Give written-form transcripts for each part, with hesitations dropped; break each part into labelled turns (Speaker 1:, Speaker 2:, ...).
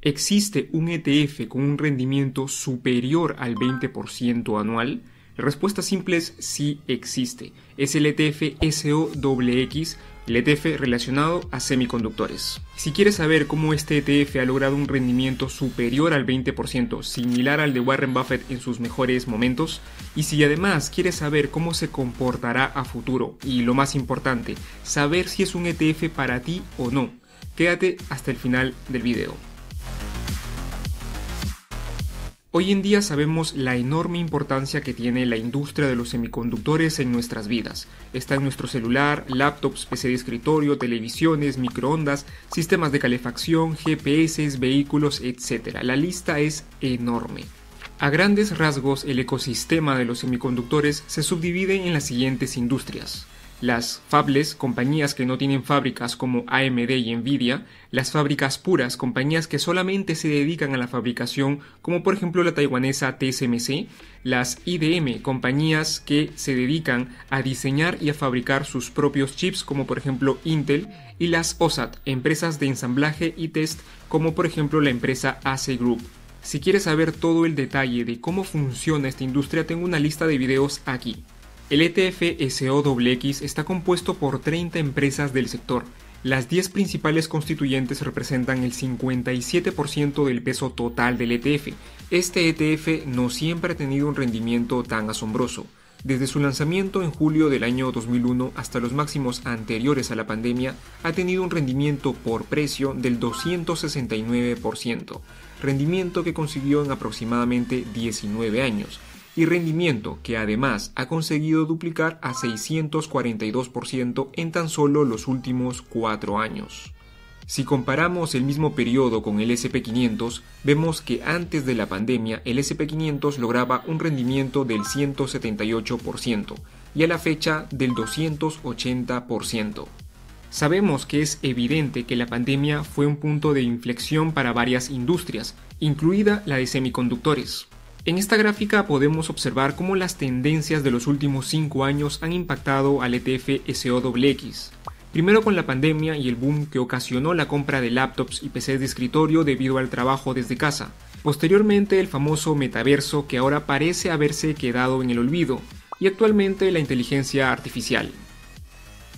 Speaker 1: ¿Existe un ETF con un rendimiento superior al 20% anual? La respuesta simple es sí existe. Es el ETF SOXX, el ETF relacionado a semiconductores. Si quieres saber cómo este ETF ha logrado un rendimiento superior al 20%, similar al de Warren Buffett en sus mejores momentos, y si además quieres saber cómo se comportará a futuro, y lo más importante, saber si es un ETF para ti o no, quédate hasta el final del video. Hoy en día sabemos la enorme importancia que tiene la industria de los semiconductores en nuestras vidas. Está en nuestro celular, laptops, PC de escritorio, televisiones, microondas, sistemas de calefacción, GPS, vehículos, etc. La lista es enorme. A grandes rasgos, el ecosistema de los semiconductores se subdivide en las siguientes industrias. Las fabless, compañías que no tienen fábricas como AMD y Nvidia, las fábricas puras, compañías que solamente se dedican a la fabricación como por ejemplo la taiwanesa TSMC, las IDM, compañías que se dedican a diseñar y a fabricar sus propios chips como por ejemplo Intel, y las OSAT, empresas de ensamblaje y test como por ejemplo la empresa AC Group. Si quieres saber todo el detalle de cómo funciona esta industria, tengo una lista de videos aquí. El ETF SOXX está compuesto por 30 empresas del sector. Las 10 principales constituyentes representan el 57% del peso total del ETF. Este ETF no siempre ha tenido un rendimiento tan asombroso. Desde su lanzamiento en julio del año 2001 hasta los máximos anteriores a la pandemia, ha tenido un rendimiento por precio del 269%, rendimiento que consiguió en aproximadamente 19 años. Y rendimiento que además ha conseguido duplicar a 642% en tan solo los últimos 4 años. Si comparamos el mismo periodo con el SP500, vemos que antes de la pandemia el SP500 lograba un rendimiento del 178% y a la fecha del 280%. Sabemos que es evidente que la pandemia fue un punto de inflexión para varias industrias, incluida la de semiconductores. En esta gráfica podemos observar cómo las tendencias de los últimos 5 años han impactado al ETF SOXX. Primero con la pandemia y el boom que ocasionó la compra de laptops y PCs de escritorio debido al trabajo desde casa. Posteriormente el famoso metaverso que ahora parece haberse quedado en el olvido. Y actualmente la inteligencia artificial.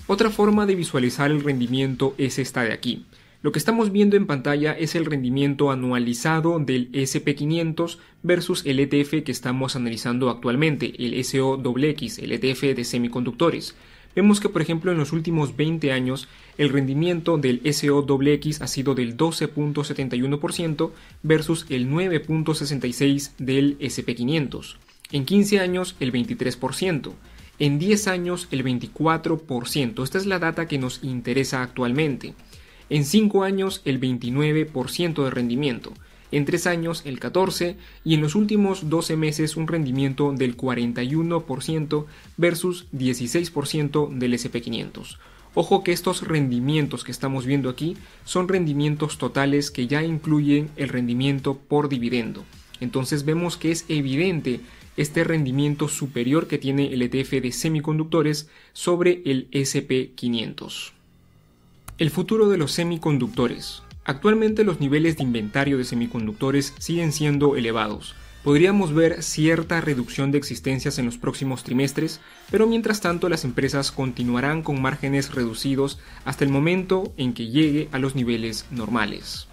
Speaker 1: Otra forma de visualizar el rendimiento es esta de aquí. Lo que estamos viendo en pantalla es el rendimiento anualizado del SP500 versus el ETF que estamos analizando actualmente, el SOXX, el ETF de semiconductores. Vemos que por ejemplo en los últimos 20 años el rendimiento del SOXX ha sido del 12.71% versus el 9.66% del SP500. En 15 años el 23%. En 10 años el 24%. Esta es la data que nos interesa actualmente. En 5 años el 29% de rendimiento, en 3 años el 14% y en los últimos 12 meses un rendimiento del 41% versus 16% del SP500. Ojo que estos rendimientos que estamos viendo aquí son rendimientos totales que ya incluyen el rendimiento por dividendo. Entonces vemos que es evidente este rendimiento superior que tiene el ETF de semiconductores sobre el SP500. El futuro de los semiconductores. Actualmente los niveles de inventario de semiconductores siguen siendo elevados. Podríamos ver cierta reducción de existencias en los próximos trimestres, pero mientras tanto las empresas continuarán con márgenes reducidos hasta el momento en que llegue a los niveles normales.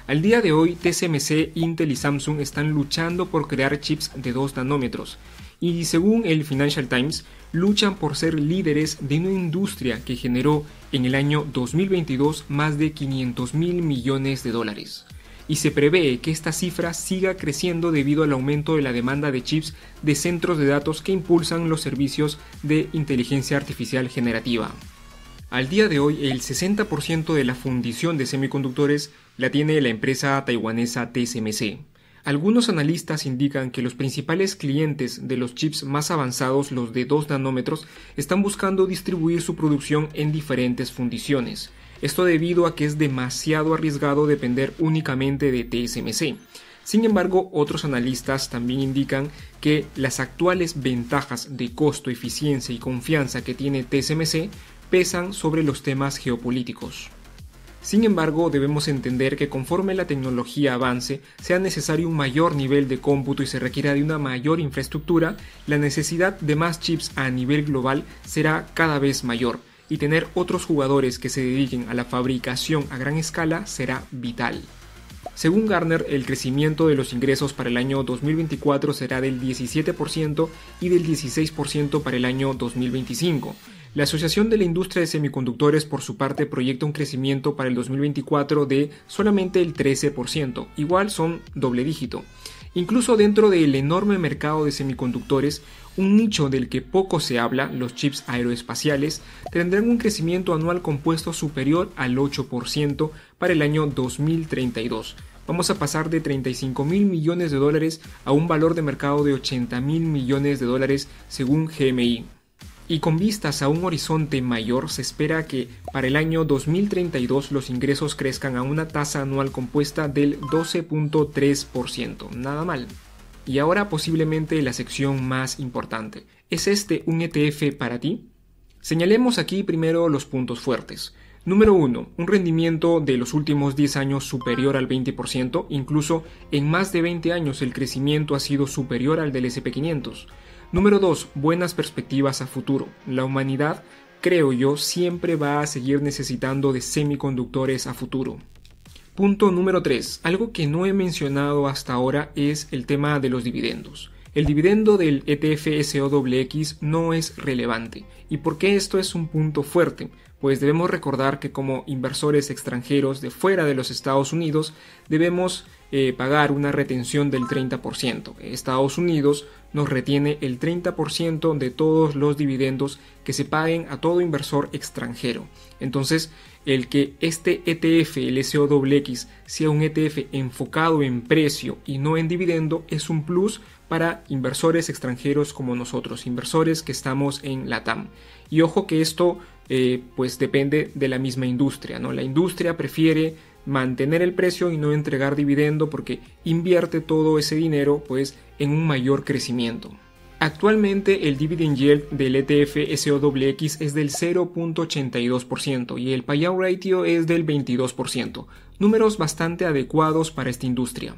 Speaker 1: Al día de hoy, TSMC, Intel y Samsung están luchando por crear chips de 2 nanómetros. Y según el Financial Times, luchan por ser líderes de una industria que generó en el año 2022 más de $500 mil millones. Y se prevé que esta cifra siga creciendo debido al aumento de la demanda de chips de centros de datos que impulsan los servicios de inteligencia artificial generativa. Al día de hoy, el 60% de la fundición de semiconductores la tiene la empresa taiwanesa TSMC. Algunos analistas indican que los principales clientes de los chips más avanzados, los de 2 nanómetros, están buscando distribuir su producción en diferentes fundiciones. Esto debido a que es demasiado arriesgado depender únicamente de TSMC. Sin embargo, otros analistas también indican que las actuales ventajas de costo, eficiencia y confianza que tiene TSMC pesan sobre los temas geopolíticos. Sin embargo, debemos entender que conforme la tecnología avance, sea necesario un mayor nivel de cómputo y se requiera de una mayor infraestructura, la necesidad de más chips a nivel global será cada vez mayor, y tener otros jugadores que se dediquen a la fabricación a gran escala será vital. Según Gartner, el crecimiento de los ingresos para el año 2024 será del 17% y del 16% para el año 2025. La Asociación de la Industria de Semiconductores, por su parte, proyecta un crecimiento para el 2024 de solamente el 13%, igual son doble dígito. Incluso dentro del enorme mercado de semiconductores, un nicho del que poco se habla, los chips aeroespaciales, tendrán un crecimiento anual compuesto superior al 8% para el año 2032. Vamos a pasar de 35.000 millones de dólares a un valor de mercado de 80.000 millones de dólares según GMI. Y con vistas a un horizonte mayor, se espera que para el año 2032 los ingresos crezcan a una tasa anual compuesta del 12.3%. Nada mal. Y ahora posiblemente la sección más importante. ¿Es este un ETF para ti? Señalemos aquí primero los puntos fuertes. Número 1. Un rendimiento de los últimos 10 años superior al 20%, incluso en más de 20 años el crecimiento ha sido superior al del S&P 500. Número 2. Buenas perspectivas a futuro. La humanidad, creo yo, siempre va a seguir necesitando de semiconductores a futuro. Punto número 3. Algo que no he mencionado hasta ahora es el tema de los dividendos. El dividendo del ETF SOXX no es relevante. ¿Y por qué esto es un punto fuerte? Pues debemos recordar que como inversores extranjeros de fuera de los Estados Unidos debemos pagar una retención del 30%. Estados Unidos nos retiene el 30% de todos los dividendos que se paguen a todo inversor extranjero. Entonces, el que este ETF, el SOXX, sea un ETF enfocado en precio y no en dividendo es un plus para inversores extranjeros como nosotros, inversores que estamos en LATAM. Y ojo que esto pues depende de la misma industria, ¿no? La industria prefiere mantener el precio y no entregar dividendo porque invierte todo ese dinero pues en un mayor crecimiento. Actualmente el dividend yield del ETF SOXX es del 0.82% y el payout ratio es del 22%, números bastante adecuados para esta industria.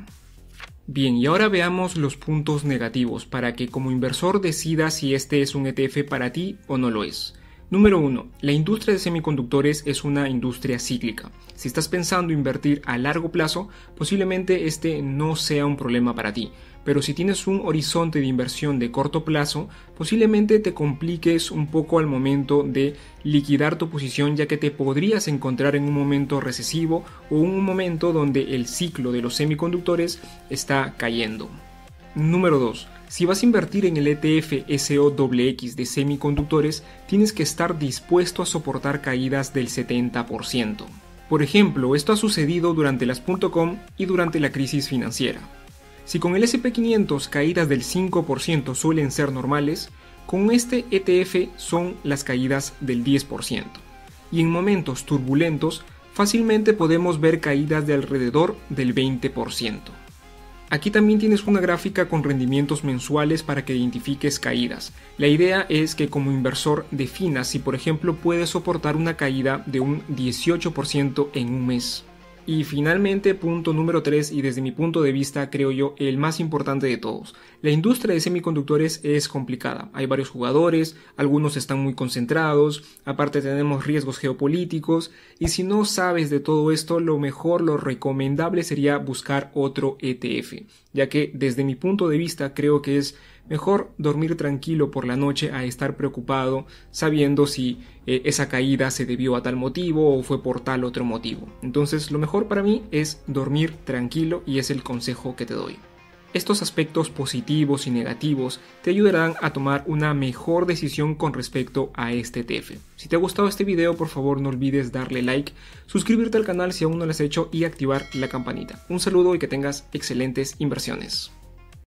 Speaker 1: Bien, y ahora veamos los puntos negativos para que como inversor decidas si este es un ETF para ti o no lo es. Número 1. La industria de semiconductores es una industria cíclica. Si estás pensando invertir a largo plazo, posiblemente este no sea un problema para ti. Pero si tienes un horizonte de inversión de corto plazo, posiblemente te compliques un poco al momento de liquidar tu posición, ya que te podrías encontrar en un momento recesivo o un momento donde el ciclo de los semiconductores está cayendo. Número 2. Si vas a invertir en el ETF SOXX de semiconductores, tienes que estar dispuesto a soportar caídas del 70%. Por ejemplo, esto ha sucedido durante las .com y durante la crisis financiera. Si con el S&P 500 caídas del 5% suelen ser normales, con este ETF son las caídas del 10%. Y en momentos turbulentos, fácilmente podemos ver caídas de alrededor del 20%. Aquí también tienes una gráfica con rendimientos mensuales para que identifiques caídas. La idea es que como inversor definas si por ejemplo puedes soportar una caída de un 18% en un mes. Y finalmente, punto número 3, y desde mi punto de vista creo yo el más importante de todos. La industria de semiconductores es complicada. Hay varios jugadores, algunos están muy concentrados, aparte tenemos riesgos geopolíticos y si no sabes de todo esto, lo mejor, lo recomendable sería buscar otro ETF, ya que desde mi punto de vista creo que es mejor dormir tranquilo por la noche a estar preocupado sabiendo si esa caída se debió a tal motivo o fue por tal otro motivo. Entonces lo mejor para mí es dormir tranquilo y es el consejo que te doy. Estos aspectos positivos y negativos te ayudarán a tomar una mejor decisión con respecto a este ETF. Si te ha gustado este video, por favor no olvides darle like, suscribirte al canal si aún no lo has hecho y activar la campanita. Un saludo y que tengas excelentes inversiones.